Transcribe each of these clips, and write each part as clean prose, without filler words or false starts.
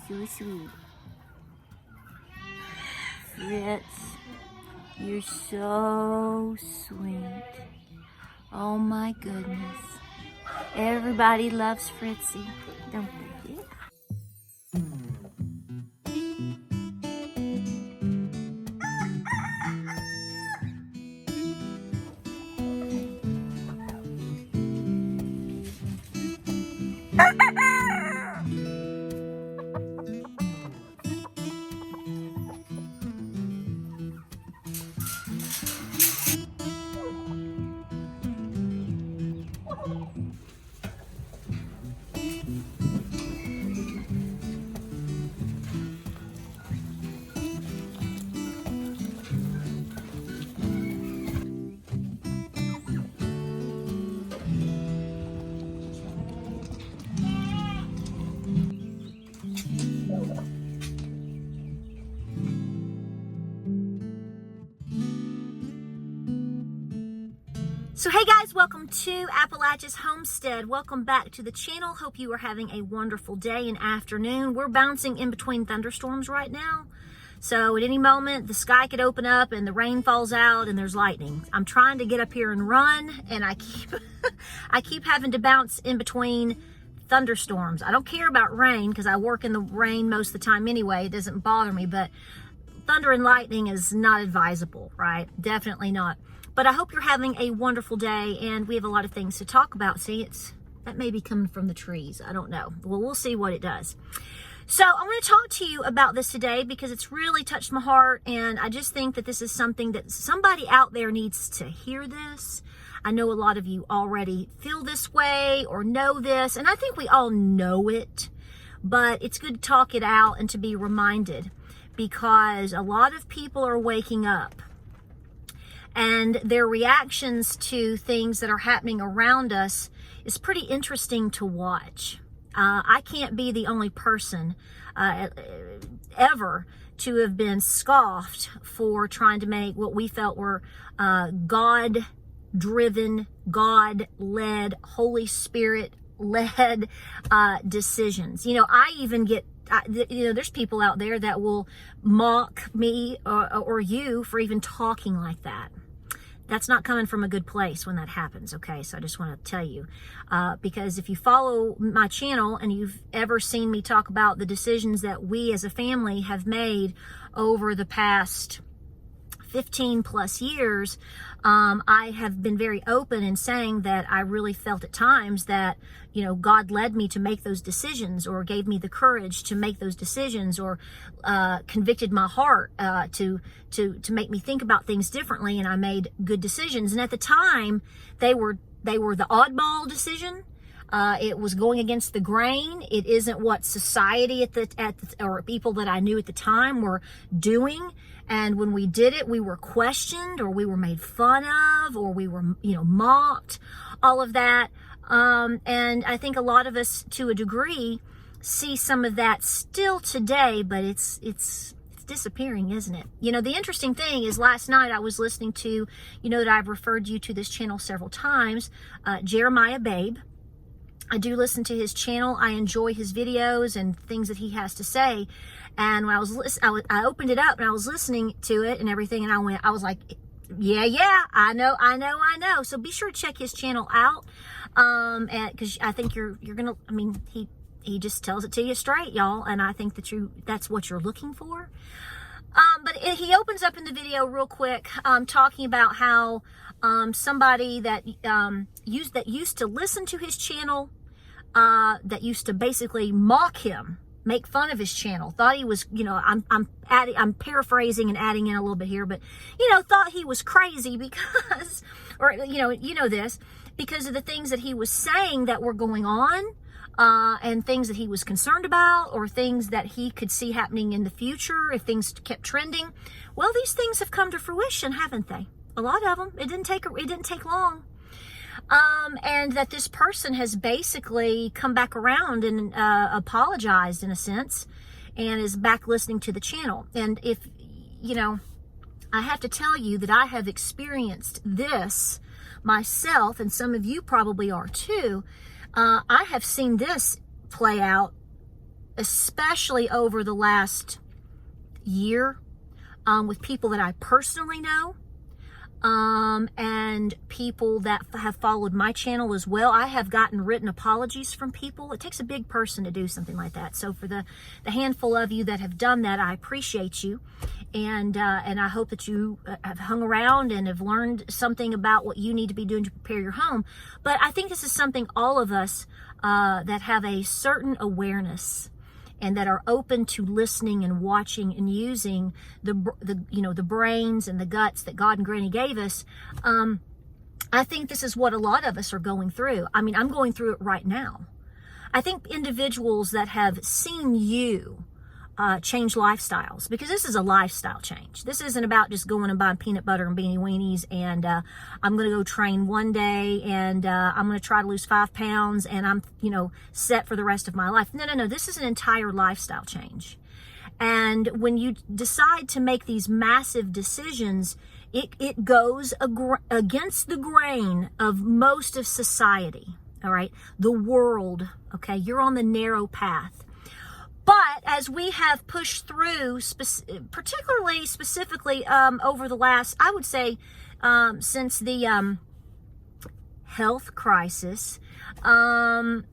so sweet. Fritz, you're so sweet. Oh my goodness. Everybody loves Fritzy, don't they? Yeah. So hey guys, welcome to Appalachia's Homestead. Welcome back to the channel. Hope you are having a wonderful day and afternoon. We're bouncing in between thunderstorms right now. So at any moment, the sky could open up and the rain falls out and there's lightning. I'm trying to get up here and run, and I keep having to bounce in between thunderstorms. I don't care about rain because I work in the rain most of the time anyway. It doesn't bother me, but thunder and lightning is not advisable, right? Definitely not. But I hope you're having a wonderful day, and we have a lot of things to talk about. See, that may be coming from the trees. I don't know. Well, we'll see what it does. So I want to talk to you about this today because it's really touched my heart, and I just think that this is something that somebody out there needs to hear this. I know a lot of you already feel this way or know this, and I think we all know it, but it's good to talk it out and to be reminded, because a lot of people are waking up. And their reactions to things that are happening around us is pretty interesting to watch. I can't be the only person ever to have been scoffed for trying to make what we felt were God-driven, God-led, Holy Spirit-led decisions. You know, I even get there's people out there that will mock me or you for even talking like that. That's not coming from a good place when that happens, okay? So I just want to tell you, because if you follow my channel and you've ever seen me talk about the decisions that we as a family have made over the past 15 plus years, I have been very open in saying that I really felt at times that, you know, God led me to make those decisions, or gave me the courage to make those decisions, or convicted my heart to make me think about things differently, and I made good decisions. And at the time, they were the oddball decision. It was going against the grain. It isn't what society or people that I knew at the time were doing. And when we did it, we were questioned, or we were made fun of, or we were, mocked, all of that. And I think a lot of us, to a degree, see some of that still today, but it's disappearing, isn't it? You know, the interesting thing is, last night I was listening to, that I've referred you to this channel several times, Jeremiah Babe. I do listen to his channel. I enjoy his videos and things that he has to say. And when I opened it up and I was listening to it and everything, and I was like, yeah, I know. So be sure to check his channel out. And because I think you're gonna, he just tells it to you straight, y'all. And I think that's what you're looking for. But he opens up in the video real quick, talking about how somebody that used to listen to his channel, that used to basically mock him, make fun of his channel, thought he was, I'm paraphrasing and adding in a little bit here, but thought he was crazy because, or this, because of the things that he was saying that were going on. And things that he was concerned about, or things that he could see happening in the future if things kept trending. Well, these things have come to fruition, haven't they? A lot of them. It didn't take long. And that this person has basically come back around and apologized in a sense, and is back listening to the channel. And if, I have to tell you that I have experienced this myself, and some of you probably are too. I have seen this play out especially over the last year, with people that I personally know, and people that have followed my channel as well. I have gotten written apologies from people. It takes a big person to do something like that. So for the handful of you that have done that, I appreciate you. And I hope that you have hung around and have learned something about what you need to be doing to prepare your home. But I think this is something all of us that have a certain awareness and that are open to listening and watching and using the brains and the guts that God and Granny gave us. I think this is what a lot of us are going through. I mean, I'm going through it right now. I think individuals that have seen you change lifestyles, because this is a lifestyle change. This isn't about just going and buying peanut butter and beanie weenies and I'm going to go train one day and I'm going to try to lose 5 pounds and I'm, set for the rest of my life. No. This is an entire lifestyle change. And when you decide to make these massive decisions, it goes against the grain of most of society. All right. The world. Okay. You're on the narrow path. But as we have pushed through, specifically over the last, I would say, since the health crisis, and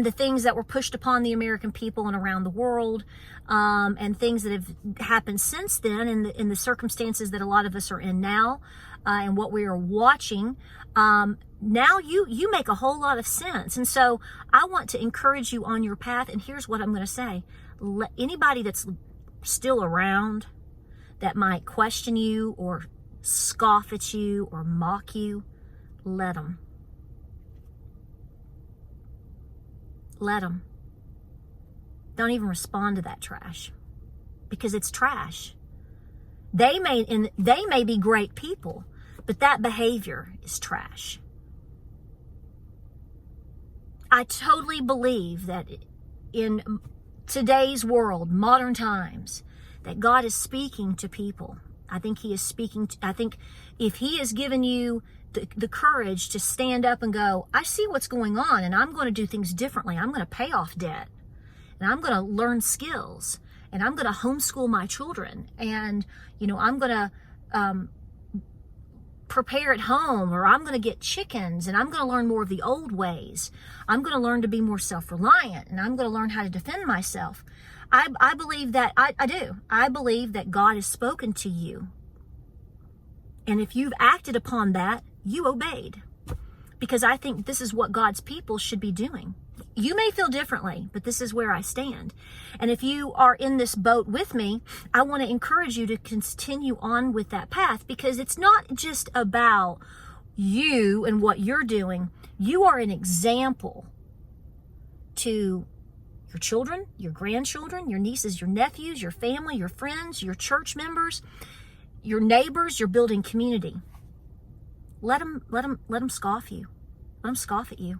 the things that were pushed upon the American people and around the world, and things that have happened since then, in the circumstances that a lot of us are in now, and what we are watching, now you make a whole lot of sense. And so I want to encourage you on your path. And here's what I'm going to say. Anybody that's still around that might question you or scoff at you or mock you, let them. Let them. Don't even respond to that trash, because it's trash. They may be great people, but that behavior is trash. I totally believe that in today's world, modern times, that God is speaking to people. I think He is speaking. I think if He has given you the courage to stand up and go, I see what's going on and I'm going to do things differently. I'm going to pay off debt and I'm going to learn skills and I'm going to homeschool my children and, I'm going to prepare at home, or I'm going to get chickens and I'm going to learn more of the old ways. I'm going to learn to be more self-reliant and I'm going to learn how to defend myself. I believe that, I do. I believe that God has spoken to you. And if you've acted upon that, you obeyed. Because I think this is what God's people should be doing. You may feel differently, but this is where I stand. And if you are in this boat with me, I want to encourage you to continue on with that path, because it's not just about you and what you're doing. You are an example to your children, your grandchildren, your nieces, your nephews, your family, your friends, your church members, your neighbors. You're building community. Let them scoff you. Let them scoff at you.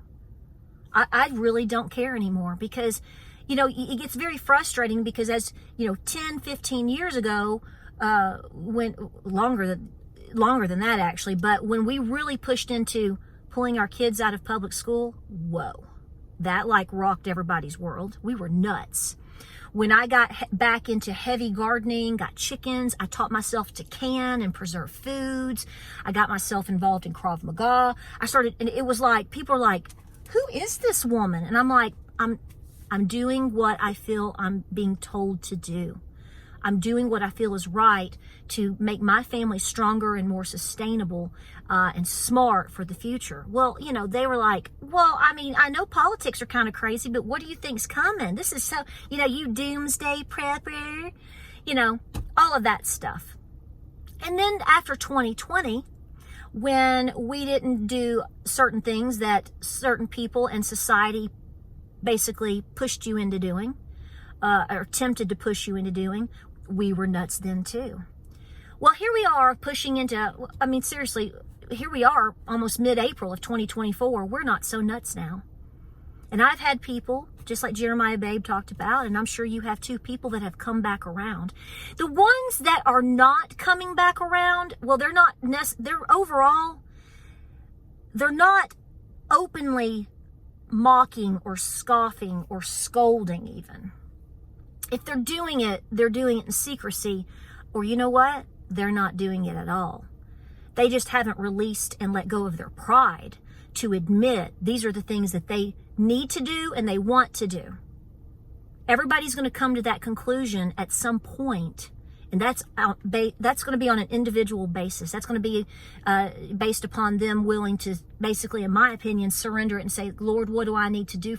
I really don't care anymore, because, it gets very frustrating, because as, 10, 15 years ago, when longer than that actually, but when we really pushed into pulling our kids out of public school, whoa, that rocked everybody's world. We were nuts. When I got back into heavy gardening, got chickens, I taught myself to can and preserve foods. I got myself involved in Krav Maga. And it was like, people are like, who is this woman? And I'm like, I'm doing what I feel I'm being told to do. I'm doing what I feel is right to make my family stronger and more sustainable and smart for the future. Well, they were like, well, I know politics are kind of crazy, but what do you think's coming? This is so, you doomsday prepper, all of that stuff. And then after 2020, when we didn't do certain things that certain people and society basically pushed you into doing, or attempted to push you into doing, we were nuts then too. Well, here we are pushing into, seriously, here we are almost mid-April of 2024. We're not so nuts now. And I've had people, just like Jeremiah Babe talked about, and I'm sure you have too, people that have come back around. The ones that are not coming back around, well, they're not openly mocking or scoffing or scolding even. If they're doing it in secrecy, or you know what? They're not doing it at all. They just haven't released and let go of their pride to admit these are the things that they need to do and they want to do. Everybody's going to come to that conclusion at some point, and that's going to be on an individual basis. That's going to be based upon them willing to, basically, in my opinion, surrender it and say, Lord, what do I need to do?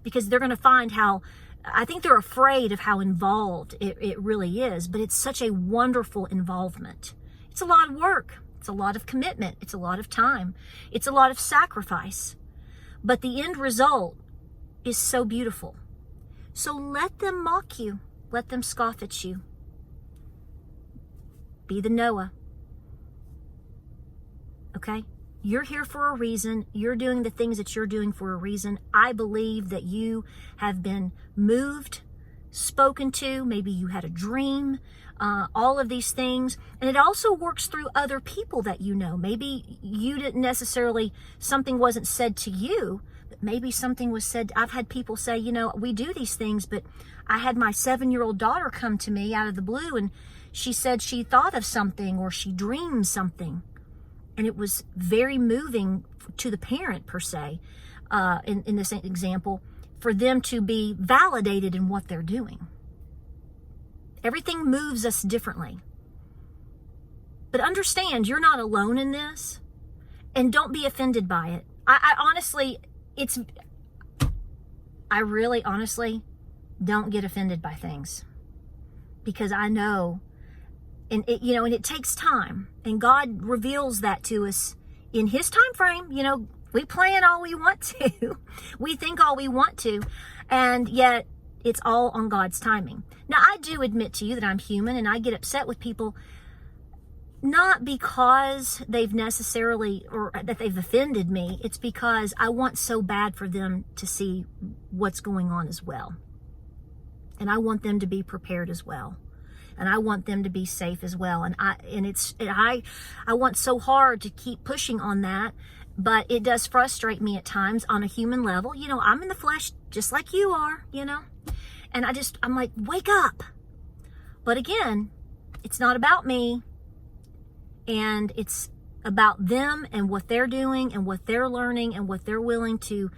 Because they're going to find how, I think they're afraid of how involved it really is, but it's such a wonderful involvement. It's a lot of work. It's a lot of commitment. It's a lot of time. It's a lot of sacrifice. But the end result is so beautiful. So let them mock you. Let them scoff at you. Be the Noah. Okay? You're here for a reason. You're doing the things that you're doing for a reason. I believe that you have been moved, spoken to. Maybe you had a dream. All of these things. And it also works through other people that you know. Maybe you didn't necessarily, something wasn't said to you, but maybe something was said. I've had people say, you know, we do these things, but I had my 7-year-old daughter come to me out of the blue, and she said she thought of something or she dreamed something. And it was very moving to the parent, per se, in this example, for them to be validated in what they're doing. Everything moves us differently. But understand, you're not alone in this. And don't be offended by it. I really honestly don't get offended by things. Because I know, and it takes time. And God reveals that to us in His time frame. You know, we plan all we want to. We think all we want to. And yet, it's all on God's timing. Now, I do admit to you that I'm human, and I get upset with people, not because they've necessarily, or that they've offended me. It's because I want so bad for them to see what's going on as well. And I want them to be prepared as well. And I want them to be safe as well. And I want so hard to keep pushing on that, but it does frustrate me at times on a human level. You know, I'm in the flesh just like you are, you know. And I'm like, wake up. But again, it's not about me. And it's about them and what they're doing and what they're learning and what they're willing to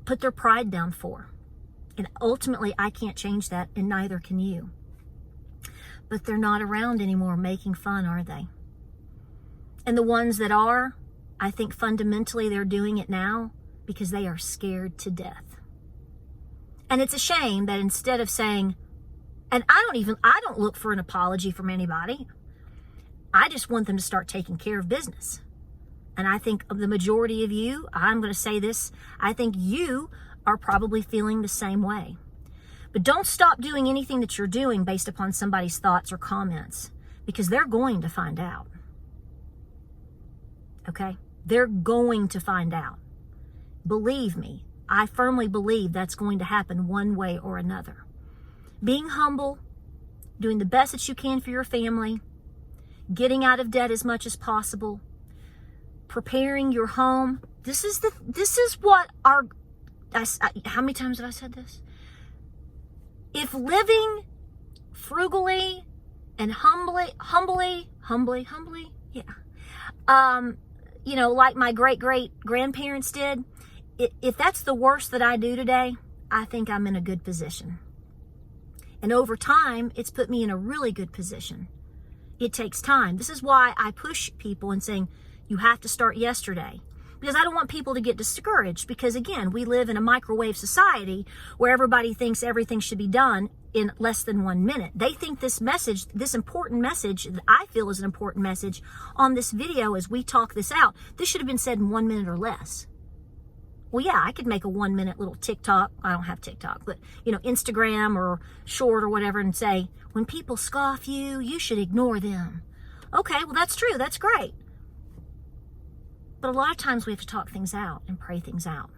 put their pride down for. And ultimately, I can't change that, and neither can you. But they're not around anymore making fun, are they? And the ones that are, I think fundamentally they're doing it now because they are scared to death. And it's a shame that instead of saying, and I don't look for an apology from anybody. I just want them to start taking care of business. And I think of the majority of you, I'm going to say this, I think you are probably feeling the same way. But don't stop doing anything that you're doing based upon somebody's thoughts or comments, because they're going to find out. Okay? They're going to find out. Believe me, I firmly believe that's going to happen one way or another. Being humble, doing the best that you can for your family, getting out of debt as much as possible, preparing your home. This is what how many times have I said this? If living frugally and humbly, yeah. Like my great-great-grandparents did, if that's the worst that I do today, I think I'm in a good position. And over time, it's put me in a really good position. It takes time. This is why I push people and saying, you have to start yesterday. Because I don't want people to get discouraged. Because again, we live in a microwave society where everybody thinks everything should be done in less than 1 minute. They think this message, this important message that I feel is an important message on this video as we talk this out, this should have been said in 1 minute or less. Well, yeah, I could make a 1 minute little TikTok. I don't have TikTok, but Instagram or short or whatever, and say, when people scoff you, you should ignore them. Okay, well, that's true. That's great. But a lot of times we have to talk things out and pray things out.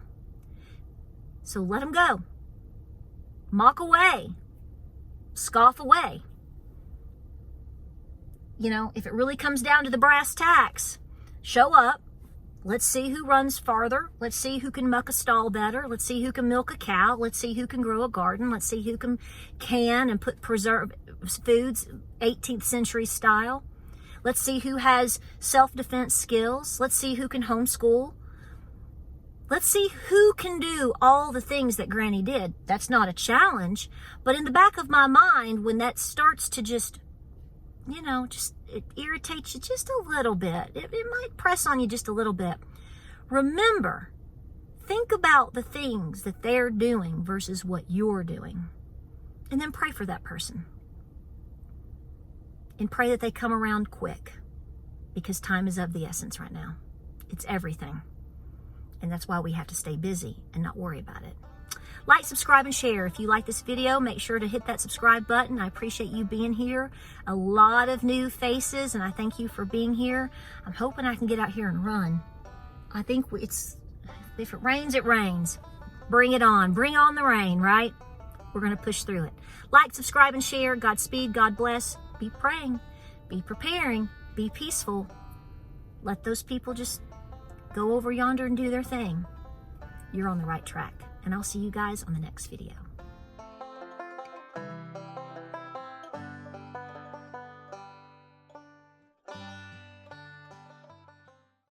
So let them go. Mock away. Scoff away. If it really comes down to the brass tacks, show up Let's see who runs farther. Let's see who can muck a stall better. Let's see who can milk a cow. Let's see who can grow a garden. Let's see who can and put preserve foods 18th century style. Let's see who has self-defense skills. Let's see who can homeschool. Let's see who can do all the things that Granny did. That's not a challenge, but in the back of my mind, when that starts to just, it irritates you just a little bit. It might press on you just a little bit. Remember, think about the things that they're doing versus what you're doing. And then pray for that person. And pray that they come around quick, because time is of the essence right now. It's everything. And that's why we have to stay busy and not worry about it. Like, subscribe, and share. If you like this video, make sure to hit that subscribe button. I appreciate you being here. A lot of new faces, and I thank you for being here. I'm hoping I can get out here and run. I think if it rains, it rains. Bring it on. Bring on the rain, right? We're going to push through it. Like, subscribe, and share. Godspeed. God bless. Be praying. Be preparing. Be peaceful. Let those people just go over yonder and do their thing. You're on the right track. And I'll see you guys on the next video.